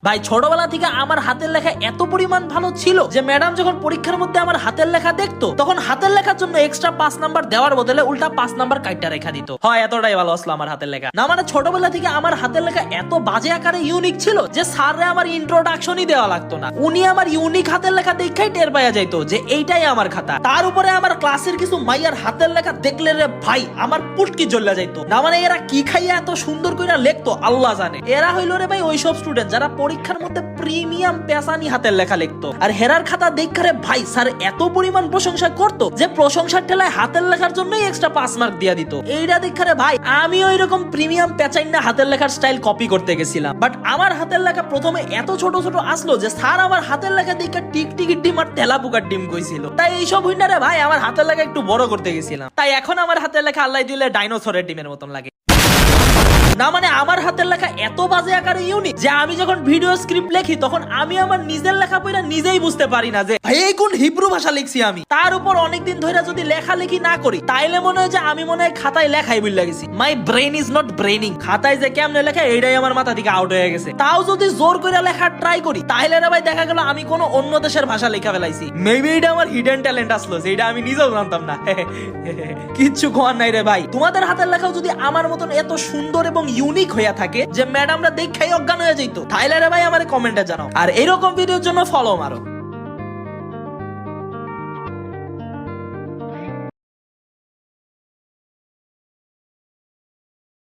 ভাই ছোটবেলা থেকে আমার হাতের লেখা এত পরিমাণ ভালো ছিল যে ম্যাডাম যখন পরীক্ষার মধ্যে আমার হাতের লেখা দেখতো তখন হাতের লেখার জন্য এক্সট্রা 5 নাম্বার দেওয়ার বদলে উল্টা 5 নাম্বার কাইটা রেখা দিত। হয় এতটাই ভালো আসলো আমার হাতের লেখা। না মানে ছোটবেলা থেকে আমার হাতের লেখা এত বাজে আকারে ইউনিক ছিল যে স্যাররে আমার ইন্ট্রোডাকশনই দেওয়া লাগতো না, উনি আমার ইউনিক হাতের লেখা দেখাই টের পাওয়া যাইতো যে এইটাই আমার খাতা। তার উপরে আমার ক্লাসের কিছু মাইয়ার হাতের লেখা দেখলে রে ভাই আমার পুটকি জ্বলে যাইতো। না মানে এরা কি খাইয়া এত সুন্দর করে লিখতো আল্লাহ জানে। এরা হইলো রে ভাই ওইসব স্টুডেন্ট যারা পরীক্ষার মধ্যে প্রিমিয়াম পেশানি হাতের লেখা লিখতো। আর হেরার খাতা দেখারে ভাই স্যার এত পরিমাণ প্রশংসা করতো যে প্রশংসার ঠেলায় হাতের লেখার জন্যই এক্সট্রা 5 মার্ক দিয়া দিত। এইটা দেখারে ভাই আমি ওইরকম প্রিমিয়াম পেঁচাই না হাতের লেখার স্টাইল কপি করতে গেছিলাম। বাট আমার হাতের লেখা প্রথমে এত ছোট ছোট আসলো যে স্যার আমার হাতের লেখা দেখে টিকটিকির ডিম আর তেলাপোকার ডিম কইছিল। তাই এইসব হইনা রে ভাই আমার হাতের লেখা একটু বড় করতে গেছিলাম। তাই এখন আমার হাতের লেখা আল্লাহ দিলে ডাইনোসরের ডিমের মতন লাগে। না মানে আমার হাতের লেখা এত বাজে আকারে ইউনিক যে আমি যখন ভিডিও স্ক্রিপ্ট লেখি তখন আমি আমার নিজের লেখা পড়া নিজেই বুঝতে পারি না যে ভাই এই কোন হিব্রু ভাষা লিখছি আমি। তার উপর অনেকদিন ধরে যদি লেখালেখি না করি তাইলে মনে হয় যে আমি মনে হয় খাতায় লেখাই ভুল লাগেছি। My brain is not braining. খাতায় যে কেমনে লেখা এইটাই আমার মাথা থেকে আউট হয়ে গেছে। তাও যদি জোর করে লেখার ট্রাই করি তাহলে রে ভাই দেখা গেল আমি কোনো অন্য দেশের ভাষা লেখা ফেলাইছি। মেবি এটা আমার হিডেন ট্যালেন্ট আসলো যেটা আমি নিজেও জানতাম না। কিচ্ছু খোয়ার নাই রে ভাই। তোমাদের হাতের লেখাও যদি আমার মতন এত সুন্দর এবং ইউনিক হইয়া থাকে যে ম্যাডামরা দেখাই অজ্ঞান হয়ে যেত তাইলে রে ভাই আমার কমেন্টে জানাও। আর এরকম ভিডিওর জন্য ফলো মারো।